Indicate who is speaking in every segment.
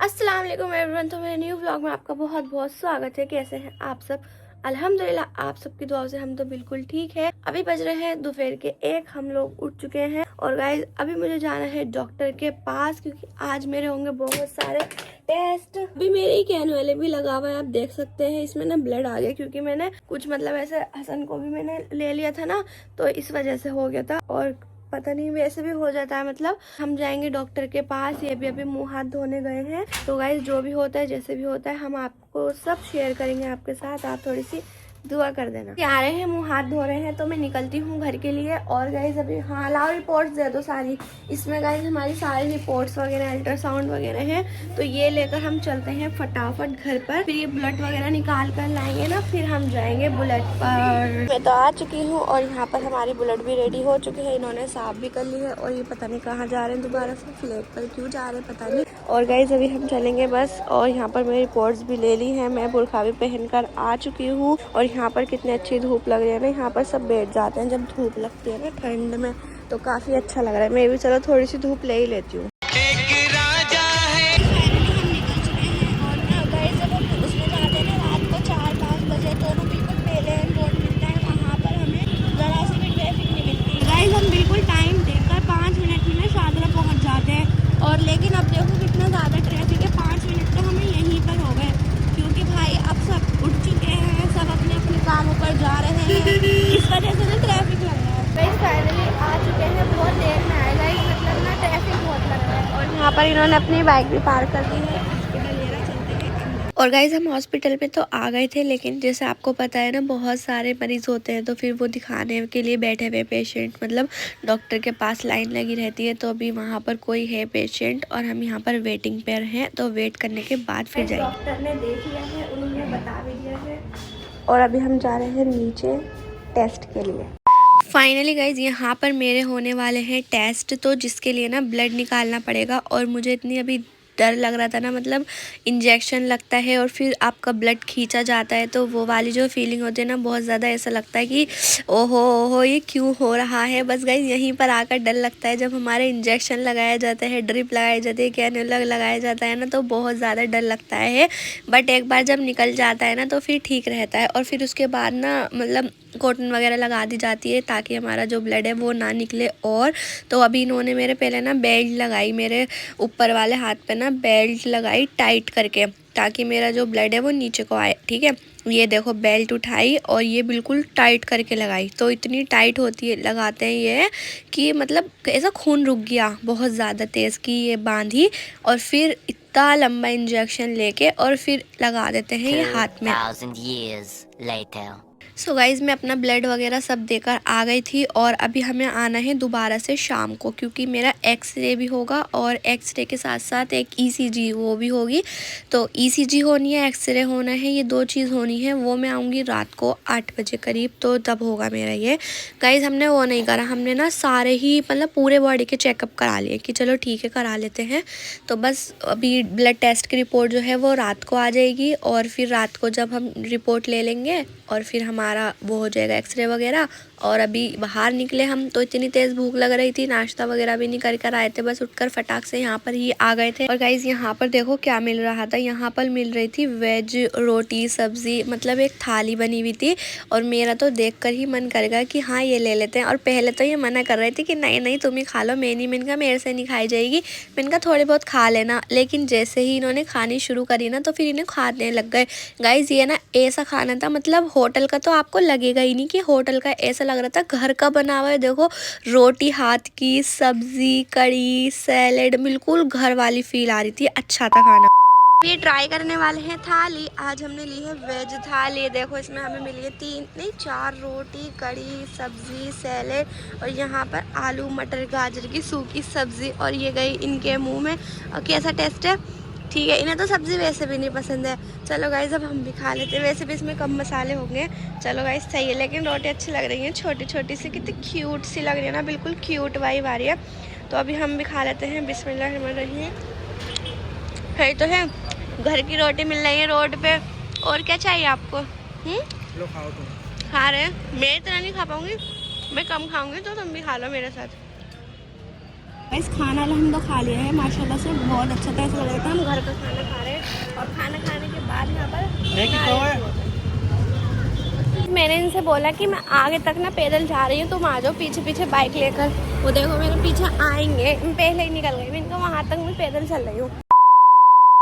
Speaker 1: अस्सलाम वालेकुम एवरीवन। तो मेरे न्यू व्लॉग में आपका बहुत बहुत स्वागत है। कैसे हैं आप सब? अल्हम्दुलिल्लाह आप सबकी दुआ से हम तो बिल्कुल ठीक है। अभी बज रहे हैं दोपहर के 1, हम लोग उठ चुके हैं और गाइज अभी मुझे जाना है डॉक्टर के पास क्योंकि आज मेरे होंगे बहुत सारे टेस्ट। अभी मेरे ही कहने वाले भी लगा हुआ है, आप देख सकते हैं इसमें ना ब्लड आ गया क्योंकि मैंने कुछ मतलब ऐसे हसन को भी मैंने ले लिया था ना, तो इस वजह से हो गया था। और पता नहीं वैसे भी हो जाता है। मतलब हम जाएंगे डॉक्टर के पास, ये भी अभी मुंह हाथ धोने गए हैं। तो गाइस जो भी होता है जैसे भी होता है हम आपको सब शेयर करेंगे आपके साथ। आप थोड़ी सी दुआ कर देना। आ रहे हैं मुंह हाथ धो रहे हैं तो मैं निकलती हूँ घर के लिए। और गाइस अभी हाँ लाओ रिपोर्ट्स दे दो सारी। इसमें गाइस हमारी सारी रिपोर्ट्स वगैरह अल्ट्रासाउंड वगैरह हैं, तो ये लेकर हम चलते हैं फटाफट घर पर। फिर ये ब्लड वगैरह निकाल कर लाएंगे ना, फिर हम जाएंगे बुलेट पर। मैं तो आ चुकी हूँ और यहाँ पर हमारी बुलेट भी रेडी हो चुकी है, इन्होंने साफ भी कर ली है। और ये पता नहीं कहाँ जा रहे हैं दोबारा से, फ्लैट पर क्यों जा रहे हैं पता नहीं। और गाइस अभी हम चलेंगे बस। और यहाँ पर मेरी रिपोर्ट्स भी ले ली है, मैं बुरखा भी पहन कर आ चुकी हूँ। और यहाँ पर कितनी अच्छी धूप लग रही है ना, यहाँ पर सब बैठ जाते हैं जब धूप लगती है ना ठंड में, तो काफी अच्छा लग रहा है। मैं भी चलो थोड़ी सी धूप ले ही लेती हूँ। हम बिल्कुल टाइम देकर 5 मिनट में शादरा पहुंच जाते हैं। और लेकिन अब देखो कितना ज़्यादा ट्रैफिक है, 5 मिनट तो हमें यहीं पर हो गए क्योंकि भाई अब सब उठ चुके हैं, सब अपने अपने कामों पर जा रहे हैं, इस वजह से ना ट्रैफिक लग रहा है। भाई फाइनली आ चुके हैं, बहुत देर में आएगा मतलब ना ट्रैफिक बहुत लग रहा है। और यहाँ पर इन्होंने अपनी बाइक भी पार्क कर दी है। और गाइज हम हॉस्पिटल में तो आ गए थे, लेकिन जैसे आपको पता है ना बहुत सारे मरीज होते हैं तो फिर वो दिखाने के लिए बैठे हुए पेशेंट, मतलब डॉक्टर के पास लाइन लगी रहती है। तो अभी वहाँ पर कोई है पेशेंट और हम यहाँ पर वेटिंग पर हैं, तो वेट करने के बाद फिर जाएंगे। डॉक्टर ने देख लिया है, उन्होंने बता भी दिया है और अभी हम जा रहे हैं नीचे टेस्ट के लिए। फाइनली गाइज यहाँ पर मेरे होने वाले हैं टेस्ट, तो जिसके लिए ना ब्लड निकालना पड़ेगा। और मुझे इतनी अभी डर लग रहा था ना, मतलब इंजेक्शन लगता है और फिर आपका ब्लड खींचा जाता है, तो वो वाली जो फीलिंग होती है ना, बहुत ज़्यादा ऐसा लगता है कि ओहो ये क्यों हो रहा है। बस गाइज यहीं पर आकर डर लगता है जब हमारे इंजेक्शन लगाया जाता है, ड्रिप लगाई जाती है, कैन्युला लगाया जाता है ना, तो बहुत ज़्यादा डर लगता है। बट एक बार जब निकल जाता है ना तो फिर ठीक रहता है। और फिर उसके बाद ना मतलब कॉटन वगैरह लगा दी जाती है ताकि हमारा जो ब्लड है वो ना निकले। और तो अभी इन्होंने मेरे पहले ना बेल्ट लगाई, मेरे ऊपर वाले हाथ पे ना बेल्ट लगाई टाइट करके, ताकि मेरा जो ब्लड है वो नीचे को आए। ठीक है, ये देखो बेल्ट उठाई और ये बिल्कुल टाइट करके लगाई। तो इतनी टाइट होती है लगाते हैं ये कि मतलब ऐसा खून रुक गया, बहुत ज़्यादा तेज़ की ये बांधी। और फिर इतना लंबा इंजेक्शन लेके और फिर लगा देते हैं ये हाथ में। सो गाइज मैं अपना ब्लड वगैरह सब देकर आ गई थी और अभी हमें आना है दोबारा से शाम को, क्योंकि मेरा एक्सरे भी होगा और एक्सरे के साथ साथ एक ईसीजी वो भी होगी। तो ईसीजी होनी है, एक्सरे होना है, ये 2 चीज़ होनी है। वो मैं आऊँगी रात को 8 बजे करीब, तो तब होगा मेरा ये। गाइज हमने वो नहीं करा, हमने ना सारे ही मतलब पूरे बॉडी के चेकअप करा लिए कि चलो ठीक है करा लेते हैं। तो बस अभी ब्लड टेस्ट की रिपोर्ट जो है वो रात को आ जाएगी और फिर रात को जब हम रिपोर्ट ले लेंगे और फिर हमारा वो हो जाएगा एक्सरे वगैरह। और अभी बाहर निकले हम तो इतनी तेज़ भूख लग रही थी, नाश्ता वगैरह भी नहीं कर आए थे, बस उठकर फटाक से यहाँ पर ही आ गए थे। और गाइज यहाँ पर देखो क्या मिल रहा था, यहाँ पर मिल रही थी वेज रोटी सब्जी, मतलब एक थाली बनी हुई थी। और मेरा तो देखकर ही मन करेगा कि हाँ ये ले लेते हैं। और पहले तो ये मना कर रहे थे कि नहीं नहीं तुम ही खा लो, मैं नहीं, मैंने कहा मेरे से नहीं खाई जाएगी, मैंने कहा थोड़ी बहुत खा लेना। लेकिन जैसे ही इन्होंने खानी शुरू करी ना तो फिर इन्हें खाने लग गए। गाइज ये ना ऐसा खाना था, मतलब होटल का तो आपको लगेगा ही नहीं कि होटल का, ऐसा लग रहा था घर का बना हुआ है। देखो रोटी हाथ की, सब्जी, कड़ी, सैलेड, बिल्कुल घर वाली फील आ रही थी, अच्छा था खाना। ये ट्राई करने वाले हैं थाली। आज हमने ली है वेज थाली। देखो इसमें हमें मिली है 3 नहीं 4 रोटी, कड़ी, सब्जी, सैलेड और यहाँ पर आलू मटर गाजर की सूखी सब्जी। और ये गई इनके मुंह में। और कैसा टेस्ट है? ठीक है, इन्हें तो सब्ज़ी वैसे भी नहीं पसंद है। चलो गाइस अब हम भी खा लेते हैं, वैसे भी इसमें कम मसाले होंगे। चलो गाइस सही है, लेकिन रोटी अच्छी लग रही है, छोटी छोटी सी, कितनी क्यूट सी लग रही है ना, बिल्कुल क्यूट वाइब आ रही है। तो अभी हम भी खा लेते हैं। बिस्मिल्लाहिर्रहमानिर्रहीम। है तो है, घर की रोटी मिल रही है रोड पे, और क्या चाहिए आपको?
Speaker 2: लो खाओ तुम।
Speaker 1: खा रहे हैं, मैं इतना नहीं खा पाऊँगी, मैं कम खाऊँगी, तो तुम भी खा लो मेरे साथ। इस खाना हम तो खा लिया है माशाल्लाह से, बहुत अच्छा था, ऐसा लग रहा था हम घर का खाना मैंने इनसे बोला कि मैं आगे तक ना पैदल जा रही हूँ, तुम आ जाओ पीछे पीछे बाइक लेकर। वो देखो मेरे पीछे आएंगे, पहले ही निकल गई मैं इनका, वहाँ तक मैं पैदल चल रही हूँ।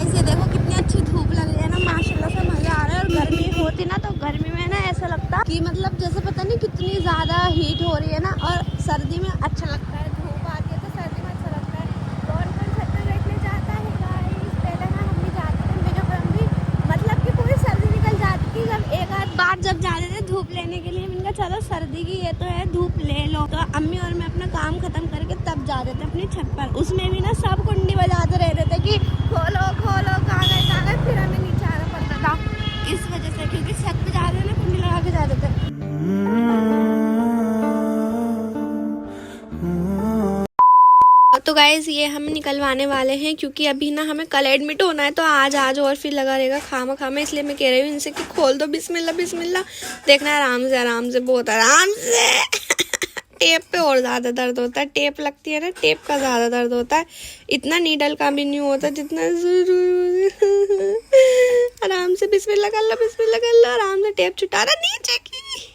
Speaker 1: ऐसे देखो कितनी अच्छी धूप लग रही है ना, माशाल्लाह से मजा आ रहा है। और गर्मी होती ना तो गर्मी में ना ऐसा लगता कि मतलब जैसे पता नहीं कितनी ज्यादा हीट हो रही है ना, और सर्दी में अच्छा लगता है, धूप आती है तो सर्दी में अच्छा लगता है। कौन कौन छत पे बैठने जाता है गाइस? पहले ना हम भी जाते थे, मेरे घर भी मतलब कि पूरी सर्दी निकल जाती थी। जब एक आध बार जब जाते थे धूप लेने के लिए, मैंने कहा चलो सर्दी की ये तो है, धूप ले लो। तो अम्मी और मैं अपना काम खत्म करके तब जाते थे अपनी छत पर। उसमें भी ना सब कुंडी बजाते रहते थे कि खोलो खोलो, कहाँ गए, फिर हमें नीचे आना पड़ता था इस वजह से, क्योंकि छत पे जाते थे ना कुंडी लगा के जाते थे। तो गाइज ये हम निकलवाने वाले हैं, क्योंकि अभी ना हमें कल एडमिट होना है, तो आज आज और फिर लगा रहेगा खामा खामा, इसलिए मैं कह रही हूँ इनसे कि खोल दो, बिस्मिल्लाह बिस्मिल्लाह। देखना आराम से बहुत आराम से। टेप पे और ज्यादा दर्द होता है, टेप लगती है ना, टेप का ज्यादा दर्द होता है, इतना नीडल का भी नहीं होता जितना। आराम से बिस्मिल्लाह कर लो, आराम से टेप छुटा रहा नीचे की।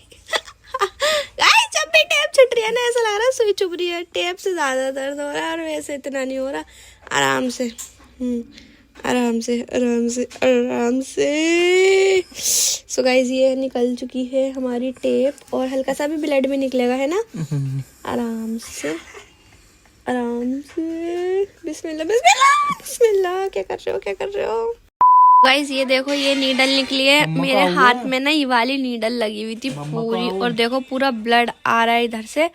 Speaker 1: गाइस जब भी टेप छुट रही है ना, ऐसा लग रहा है सुई चुभ रही है, टेप से ज्यादा दर्द हो रहा है, और वैसे इतना नहीं हो रहा। आराम से आराम से आराम से आराम से। सो गाइस ये निकल चुकी है हमारी टेप, और हल्का सा भी ब्लड भी निकलेगा, है ना। आराम से बिस्मिल्लाह बिस्मिल्लाह बिस्मिल्लाह। क्या कर रहे हो गाइस? ये देखो ये नीडल निकली है मेरे हाथ में ना, ये वाली नीडल लगी हुई थी पूरी, और देखो पूरा ब्लड आ रहा है इधर से,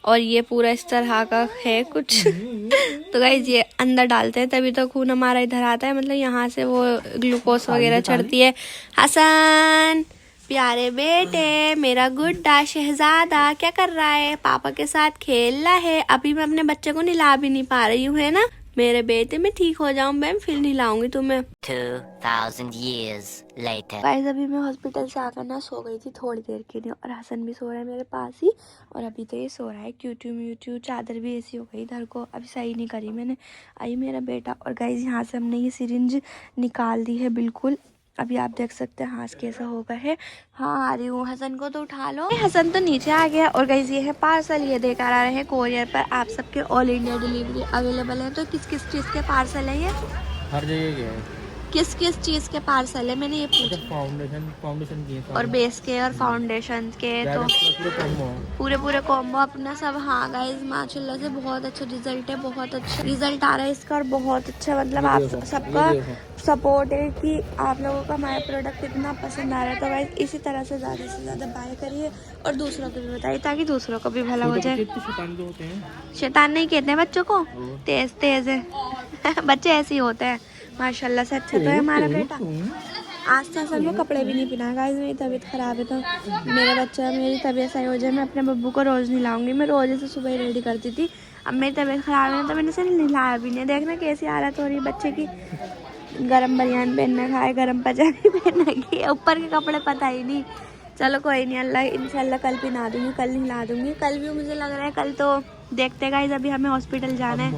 Speaker 1: और ये पूरा इस तरह का है कुछ। तो गाइस ये अंदर डालते हैं तभी तो खून हमारा इधर आता है, मतलब यहाँ से वो ग्लूकोज वगैरह चढ़ती है। हसन प्यारे बेटे, मेरा गुड्डा शहजादा क्या कर रहा है? पापा के साथ खेल रहा है। अभी मैं अपने बच्चे को नहला भी नहीं पा रही हूँ, है ना मेरे बेटे। मैं ठीक हो जाऊं मैम फिर नहलाऊंगी तुम्हें।
Speaker 3: 2000 years later.
Speaker 1: गाइस अभी मैं हॉस्पिटल से आकर ना सो गई थी थोड़ी देर के लिए, और हसन भी सो रहा है मेरे पास ही, और अभी तो ये सो रहा है क्यूट्यू म्यूट्यू। चादर भी ऐसी हो गई इधर को, अभी सही नहीं करी मैंने। आई मेरा बेटा। और गाइस यहाँ से हमने ये सिरिंज निकाल दी है बिल्कुल, अभी आप देख सकते हैं हाथ कैसा होगा है। हाँ आ रही हूँ, हसन को तो उठा लो। हसन तो नीचे आ गया। और गाइस ये है पार्सल, ये देकर आ रहे हैं कोरियर पर। आप सबके ऑल इंडिया डिलीवरी अवेलेबल है। तो किस किस चीज़ के पार्सल है ये?
Speaker 2: हर जगह के है।
Speaker 1: किस किस चीज़ के पार्सल है मैंने ये पूछा।
Speaker 2: फाउंडेशन की
Speaker 1: और बेस के और फाउंडेशन के, तो पूरे कॉम्बो अपना सब। हाँ गाइस माशाल्लाह से बहुत अच्छा रिजल्ट है, बहुत अच्छा रिजल्ट आ रहा है इसका, और बहुत अच्छा मतलब आप सबका सपोर्ट है कि आप लोगों का हमारा प्रोडक्ट इतना पसंद आ रहा है। तो गाइस इसी तरह से ज़्यादा बाय करिए, और दूसरों को भी बताइए ताकि दूसरों को भी भला हो जाए। शैतान नहीं कहते हैं बच्चों को, तेज है। बच्चे ऐसे ही होते हैं माशाल्लाह से। अच्छा तो है हमारा बेटा। आज तो असल में कपड़े भी नहीं पहना। गाइस मेरी तबीयत ख़राब है, तो मेरा बच्चा मेरी तबीयत सही हो जाए, मैं अपने बब्बू को रोज़ नहलाऊंगी। मैं रोज़ से सुबह ही रेडी करती थी, अब मेरी तबीयत ख़राब है तो मैंने इसे नहलाया भी नहीं। देखना कैसी हालत हो रही है बच्चे की। गरम बनियान पहनना खाए, गरम पजामी पहनना की, ऊपर के कपड़े पता ही नहीं। चलो कोई नहीं, अल्लाह इंशाल्लाह कल पहना दूंगी, कल नहला दूंगी। कल भी मुझे लग रहा है, कल तो देखते गाइस। अभी हमें हॉस्पिटल जाना है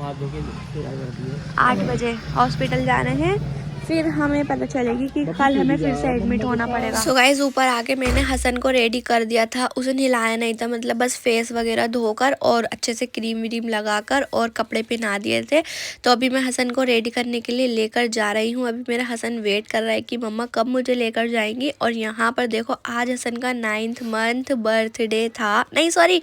Speaker 1: 8 बजे, हॉस्पिटल जाना है, फिर हमें पता चलेगी कि कल हमें फिर से एडमिट होना पड़ेगा। सो गाइस ऊपर आके मैंने हसन को रेडी कर दिया था, उसे नहलाया नहीं था, मतलब बस फेस वगैरह धोकर और अच्छे से क्रीम व्रीम लगाकर और कपड़े पहना दिए थे। तो अभी मैं हसन को रेडी करने के लिए लेकर जा रही हूँ। अभी मेरा हसन वेट कर रहा है कि मम्मा कब मुझे लेकर जाएंगी। और यहाँ पर देखो आज हसन का 9th मंथ बर्थडे था, नहीं सॉरी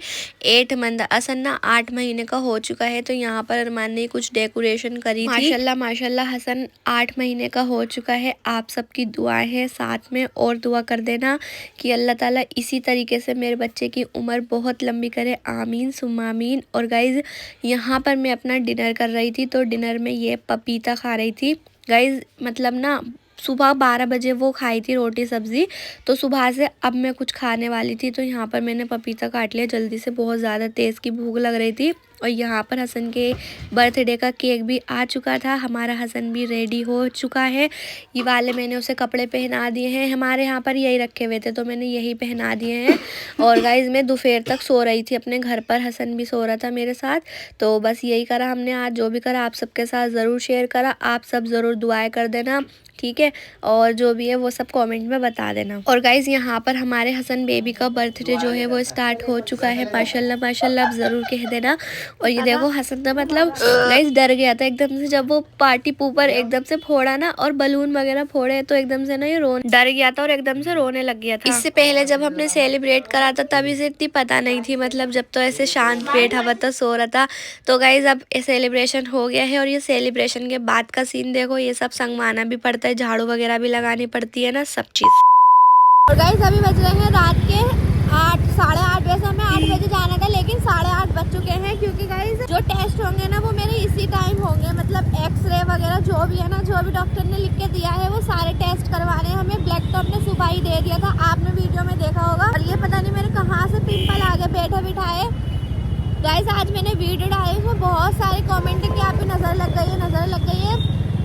Speaker 1: 8 मंथ। हसन ना 8 महीने का हो चुका है। तो यहाँ पर अरमान ने कुछ डेकोरेशन करी थी। माशाल्लाह हसन 8 महीने का हो चुका है। आप सबकी दुआएं हैं साथ में, और दुआ कर देना कि अल्लाह ताला इसी तरीके से मेरे बच्चे की उम्र बहुत लंबी करे, आमीन सुम्मा आमीन। और गाइज यहाँ पर मैं अपना डिनर कर रही थी, तो डिनर में ये पपीता खा रही थी गाइज। मतलब ना सुबह 12 बजे वो खाई थी रोटी सब्जी, तो सुबह से अब मैं कुछ खाने वाली थी, तो यहाँ पर मैंने पपीता काट लिया जल्दी से, बहुत ज़्यादा तेज़ की भूख लग रही थी। और यहाँ पर हसन के बर्थडे का केक भी आ चुका था। हमारा हसन भी रेडी हो चुका है। ये वाले मैंने उसे कपड़े पहना दिए हैं, हमारे यहाँ पर यही रखे हुए थे तो मैंने यही पहना दिए हैं। और गाइज मैं दोपहर तक सो रही थी अपने घर पर, हसन भी सो रहा था मेरे साथ। तो बस यही करा हमने आज, जो भी करा आप सबके साथ ज़रूर शेयर करा। आप सब ज़रूर दुआएं कर देना, ठीक है, और जो भी है वो सब कमेंट में बता देना। और गाइज यहाँ पर हमारे हसन बेबी का बर्थडे जो है वो स्टार्ट हो चुका है। माशाल्लाह माशाल्लाह आप ज़रूर कह देना। और ये देखो हसन ना मतलब गाइज डर गया था एकदम से, जब वो पार्टी पूपर एकदम से फोड़ा ना और बलून वगैरह फोड़े तो एकदम से ना ये डर गया था और एकदम से रोने लग गया था। इससे पहले जब हमने सेलिब्रेट करा था तभी से इतनी पता नहीं थी, मतलब जब तो ऐसे शांत बैठा हुआ था, सो रहा था। तो गाइज अब सेलिब्रेशन हो गया है और ये सेलिब्रेशन के बाद का सीन देखो, ये सब संगवाना भी पड़ता है, झाड़ू वगैरह भी लगानी पड़ती है ना, सब चीज।
Speaker 4: और गाइस अभी बज रहे हैं रात के 8, साढ़े 8 बजे। हमें 8 बजे जाना था लेकिन 8:30 बज चुके हैं, क्योंकि गाइस जो टेस्ट होंगे ना वो मेरे इसी टाइम होंगे, मतलब एक्सरे वगैरह जो भी है ना, जो भी डॉक्टर ने लिख के दिया है वो सारे टेस्ट करवाने हैं हमें। ब्लड तो हमने सुबह ही दे दिया था, आपने वीडियो में देखा होगा। और ये पता नहीं मेरे कहाँ से पिंपल आ गए बैठे बिठाए। गाइस आज मैंने वीडियो डाली, उसमें बहुत सारे कमेंट कि आपकी नज़र लग गई है, नज़र लग गई है।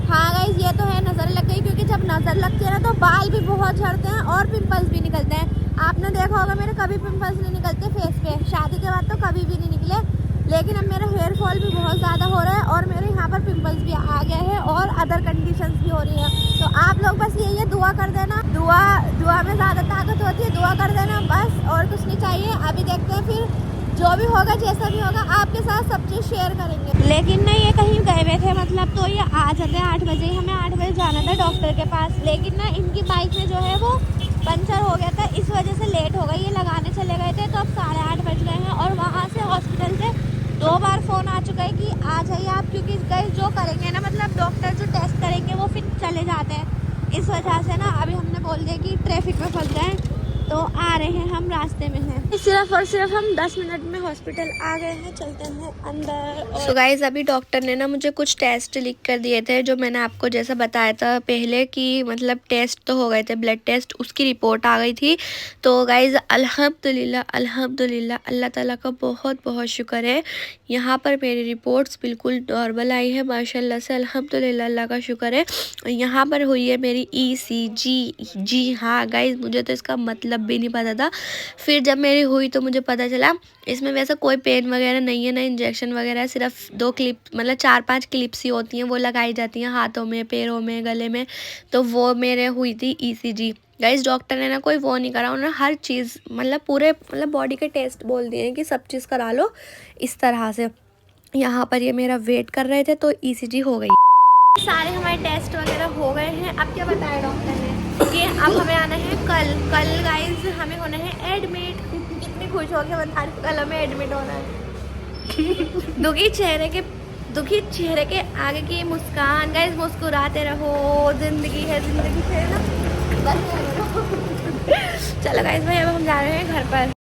Speaker 4: हाँ गाइस ये तो है, नज़र लग गई, क्योंकि जब नज़र लगती है ना तो बाल भी बहुत झड़ते हैं और पिंपल्स भी निकलते हैं। आपने देखा होगा मेरे कभी पिंपल्स नहीं निकलते फेस पे, शादी के बाद तो कभी भी नहीं निकले। लेकिन अब मेरा हेयर फॉल भी बहुत ज़्यादा हो रहा है और मेरे यहाँ पर पिंपल्स भी आ गया है और अदर कंडीशंस भी हो रही है। तो आप लोग बस यही है, दुआ कर देना। दुआ में ज़्यादा ताकत होती है, दुआ कर देना बस, और कुछ नहीं चाहिए। अभी देखते हैं फिर जो भी होगा, जैसा भी होगा आपके साथ सब चीज़ शेयर करेंगे। लेकिन ना ये कहीं गए हुए थे, मतलब तो ये आ जाते 8 बजे, हमें 8 बजे जाना था डॉक्टर के पास। लेकिन ना इनकी बाइक में जो है वो पंचर हो गया था, इस वजह से लेट हो गई। ये लगाने चले गए थे तो अब 8:30 बज गए हैं और वहाँ से हॉस्पिटल से 2 बार फ़ोन आ चुका है कि आ जाइए आप, क्योंकि गाइस जो करेंगे ना, मतलब डॉक्टर जो टेस्ट करेंगे वो फिर चले जाते हैं। इस वजह से ना अभी हमने बोल दिया कि ट्रैफिक में फंस गए तो आ रहे हैं, हम रास्ते में हैं। सिर्फ और सिर्फ हम 10 मिनट में हॉस्पिटल आ गए हैं, चलते हैं अंदर।
Speaker 1: सो गाइज अभी डॉक्टर ने ना मुझे कुछ टेस्ट लिख कर दिए थे, जो मैंने आपको जैसा बताया था पहले कि मतलब टेस्ट तो हो गए थे, ब्लड टेस्ट, उसकी रिपोर्ट आ गई थी। तो गाइज अल्हम्दुलिल्लाह अल्हम्दुलिल्लाह, अल्लाह ताला का बहुत बहुत शुक्र है, यहाँ पर मेरी रिपोर्ट्स बिल्कुल नॉर्मल आई है माशाल्लाह से, अल्हम्दुलिल्लाह, अल्लाह का शुक्र है। यहाँ पर हुई है मेरी ECG। जी हाँ गाइज, मुझे तो इसका मतलब भी नहीं पता था। फिर जब मेरी हुई तो मुझे पता चला इसमें वैसा कोई पेन वगैरह नहीं है, ना इंजेक्शन वगैरह, सिर्फ 2 क्लिप, मतलब 4-5 क्लिप्स ही होती हैं, वो लगाई जाती हैं हाथों में, पैरों में, गले में। तो वो मेरे हुई थी ECG। गाइस डॉक्टर ने ना कोई वो नहीं करा, उन्होंने हर चीज़ मतलब पूरे मतलब बॉडी के टेस्ट बोल दिए हैं कि सब चीज़ करा लो इस तरह से। यहाँ पर ये मेरा वेट कर रहे थे तो ECG हो गई।
Speaker 4: सारे हमारे टेस्ट वगैरह हो गए हैं। अब क्या बताया डॉक्टर ने कि अब हमें आना है कल गाइस हमें होना है एडमिट। कितनी खुश हो गया बता रही, कल हमें एडमिट होना है। दुखी चेहरे के आगे की मुस्कान, गाइस मुस्कुराते रहो, जिंदगी है, जिंदगी से ना बस। चलो गाइस भाई अब हम जा रहे हैं घर पर।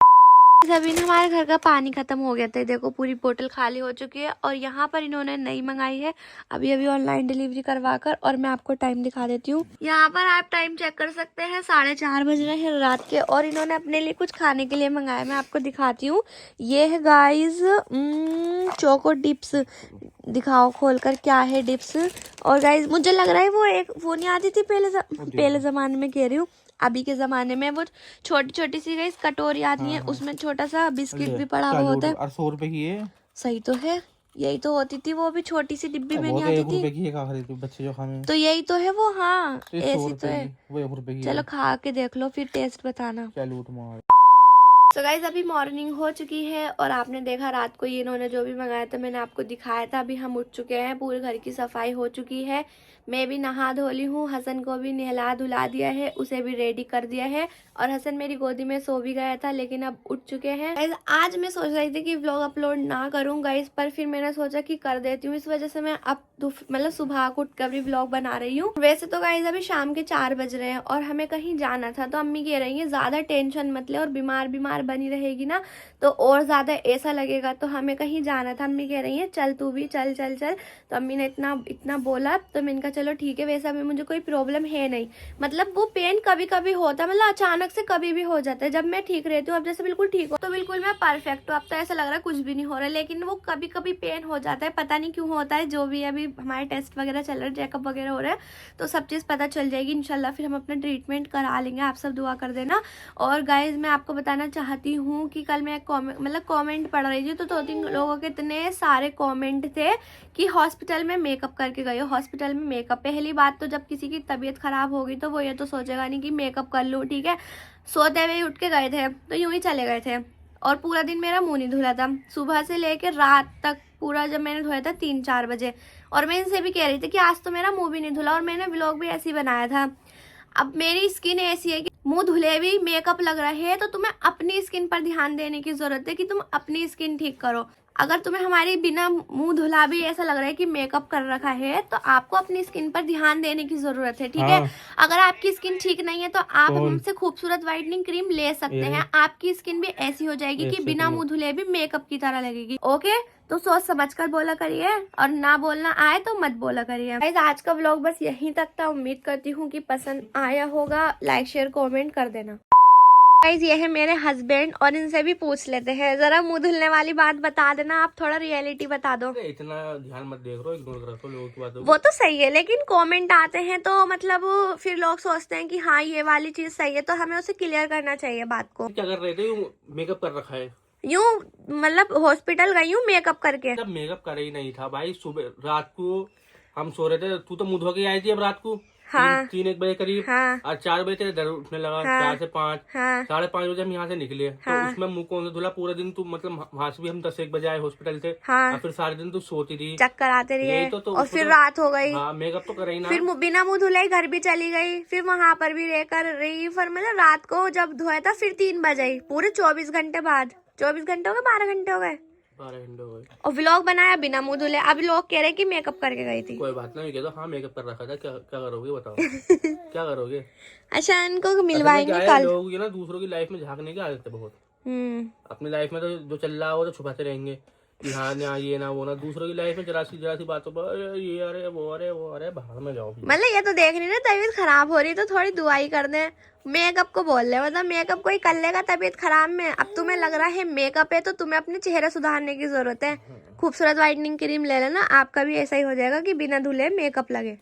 Speaker 1: अभी ना हमारे घर का पानी खत्म हो गया था, देखो पूरी बोतल खाली हो चुकी है। और यहाँ पर इन्होंने नई मंगाई है अभी अभी ऑनलाइन डिलीवरी करवा कर। और मैं आपको टाइम दिखा देती हूँ, यहाँ पर आप टाइम चेक कर सकते हैं, 4:30 बज रहे हैं रात के। और इन्होंने अपने लिए कुछ खाने के लिए मंगाया, मैं आपको दिखाती हूँ। ये है गाइस चोको डिप्स, दिखाओ खोल कर क्या है डिप्स। और गाइस मुझे लग रहा है वो नहीं आती थी पहले ज़माने में, कह रही हूँ अभी के ज़माने में वो छोटी छोटी सी गई कटोरी आती है, उसमें छोटा सा बिस्किट भी पड़ा हुआ होता है।
Speaker 2: 100 रुपए की है,
Speaker 1: सही तो है, यही तो होती थी वो भी छोटी सी डिब्बी में नहीं आती थी।
Speaker 2: रुपए की है, खरीदते बच्चे जो खाने,
Speaker 1: तो यही तो है वो, हाँ
Speaker 2: तो
Speaker 1: ऐसी तो है।
Speaker 2: वो 1 रुपए की
Speaker 1: चलो खा के देख लो फिर टेस्ट बताना।
Speaker 2: चलो तुम्हारे।
Speaker 1: तो गाइज अभी मॉर्निंग हो चुकी है और आपने देखा रात को ये इन्होंने जो भी मंगाया था मैंने आपको दिखाया था। अभी हम उठ चुके हैं, पूरे घर की सफाई हो चुकी है, मैं भी नहा धो ली हूँ, हसन को भी नहला धुला दिया है, उसे भी रेडी कर दिया है। और हसन मेरी गोदी में सो भी गया था, लेकिन अब उठ चुके हैं। गाइज आज मैं सोच रही थी कि व्लॉग अपलोड ना करूँ गाइज, पर फिर मैंने सोचा कि कर देती हूँ, इस वजह से मैं अब मतलब सुबह को उठकर भी व्लॉग बना रही हूँ। वैसे तो गाइज अभी शाम के 4 बज रहे हैं और हमें कहीं जाना था, तो अम्मी कह रही है ज्यादा टेंशन मत ले और बीमार बनी रहेगी ना तो और ज़्यादा ऐसा लगेगा। तो हमें कहीं जाना था, अम्मी कह रही है चल तू भी चल चल चल। तो अम्मी ने इतना बोला तो मैंने कहा चलो ठीक है। वैसे अभी मुझे कोई प्रॉब्लम है नहीं, मतलब वो पेन कभी कभी होता है, मतलब अचानक से कभी भी हो जाता है। जब मैं ठीक रहती हूँ, अब जैसे बिल्कुल ठीक हो तो बिल्कुल मैं परफेक्ट हूँ। अब तो ऐसा लग रहा है कुछ भी नहीं हो रहा है, लेकिन वो कभी कभी पेन हो जाता है, पता नहीं क्यों होता है। जो भी अभी हमारे टेस्ट वगैरह चल रहे हैं, चेकअप वगैरह हो रहे हैं, तो सब चीज़ पता चल जाएगी इंशाल्लाह। फिर हम अपना ट्रीटमेंट करा लेंगे। आप सब दुआ कर देना। और गाइज मैं आपको बताना चाहती हूँ कि कल मैं कमेंट पढ़ रही थी तो 2-3 लोगों के इतने सारे कमेंट थे कि हॉस्पिटल में मेकअप करके गए हो, हॉस्पिटल में मेकअप। पहली बात तो जब किसी की तबीयत खराब होगी तो वो ये तो सोचेगा नहीं कि मेकअप कर लूँ, ठीक है। सोते हुए उठ के गए थे तो यूं ही चले गए थे। और पूरा दिन मेरा मुंह नहीं धुला था, सुबह से लेकर रात तक पूरा। जब मैंने धोया था 3-4 बजे, और मैं इनसे भी कह रही थी कि आज तो मेरा मुंह भी नहीं धुला, और मैंने व्लॉग भी ऐसे ही बनाया था। अब मेरी स्किन ऐसी है कि मुंह धुले भी मेकअप लग रहा है तो तुम्हें अपनी स्किन पर ध्यान देने की जरूरत है कि तुम अपनी स्किन ठीक करो। अगर तुम्हें हमारी बिना मुंह धुला भी ऐसा लग रहा है कि मेकअप कर रखा है तो आपको अपनी स्किन पर ध्यान देने की जरूरत है, ठीक है। अगर आपकी स्किन ठीक नहीं है तो आप हमसे खूबसूरत व्हाइटनिंग क्रीम ले सकते हैं। आपकी स्किन भी ऐसी हो जाएगी कि बिना मुंह धुले भी मेकअप की तरह लगेगी। ओके, तो सोच समझ कर बोला करिए, और ना बोलना आए तो मत बोला करिए। गाइस आज का व्लॉग बस यहीं तक था। उम्मीद करती हूँ कि पसंद आया होगा। लाइक शेयर कमेंट कर देना। गाइस ये है मेरे हस्बैंड, और इनसे भी पूछ लेते हैं। जरा मुंह धुलने वाली बात बता देना, आप थोड़ा रियलिटी बता दो।
Speaker 2: इतना ध्यान मत देख रहा, इग्नोर कर रहा लोगों की बातों को।
Speaker 1: वो तो सही है, लेकिन कमेंट आते हैं तो मतलब फिर लोग सोचते हैं कि हाँ ये वाली चीज सही है, तो हमें उसे क्लियर करना चाहिए बात को।
Speaker 2: क्या कर रहे थे? मेकअप कर रखा है
Speaker 1: यूं मतलब हॉस्पिटल गई हूँ मेकअप करके।
Speaker 2: जब मेकअप कर ही नहीं था भाई। सुबह रात को हम सो रहे थे, तू तो मुंह धो के आई थी अब रात को।
Speaker 1: हाँ
Speaker 2: 3-1 बजे करीब।
Speaker 1: हाँ
Speaker 2: और 4 बजे तेरे दर्द उठने लगा।
Speaker 1: हाँ
Speaker 2: 4 से 5,
Speaker 1: हाँ
Speaker 2: 5:30 बजे हम यहाँ से निकले।
Speaker 1: हाँ
Speaker 2: तो उसमें मुंह कौन से धुला पूरा दिन? तू मतलब वहाँ से भी हम 10-1 बजे आए हॉस्पिटल से।
Speaker 1: हाँ
Speaker 2: और फिर सारे दिन तू सोती थी,
Speaker 1: चक्कर आते रहे,
Speaker 2: यही तो
Speaker 1: और फिर रात हो गई।
Speaker 2: हाँ मेकअप तो कर ही ना।
Speaker 1: फिर बिना मुंह धुले घर भी चली गई, फिर वहां पर भी रहकर रही। फिर मतलब रात को जब धोया था फिर 3 बजे, पूरे 24 घंटे बाद। 24 घंटे हो गए, 12 घंटे हो गए,
Speaker 2: 12 घंटे हो गए।
Speaker 1: और व्लॉग बनाया बिना मुंह धुले। अब लोग कह रहे कि मेकअप करके गई थी।
Speaker 2: कोई बात नहीं, कह दो हाँ मेकअप कर रखा था। क्या करोगे बताओ? क्या करोगे?
Speaker 1: अच्छा इनको मिलवाएंगे कल।
Speaker 2: लोग ये ना दूसरों की लाइफ में झांकने की आदत है बहुत। अपनी लाइफ में तो जो चल रहा है वो तो छुपाते रहेंगे कि हाँ ना ये ना वो ना। दूसरों की लाइफ में जरा सी बातों पर ये अरे वो बाहर में जाओ।
Speaker 1: मतलब ये तो देख नहीं रहे तबीयत खराब हो रही तो थोड़ी दुआई कर दे। मेकअप को बोल रहे, मतलब मेकअप कोई कर लेगा तबीयत खराब में। अब तुम्हें लग रहा है मेकअप है तो तुम्हें अपने चेहरा सुधारने की जरूरत है। खूबसूरत व्हाइटनिंग क्रीम ले लेना, आपका भी ऐसा ही हो जाएगा कि बिना धुले मेकअप लगे।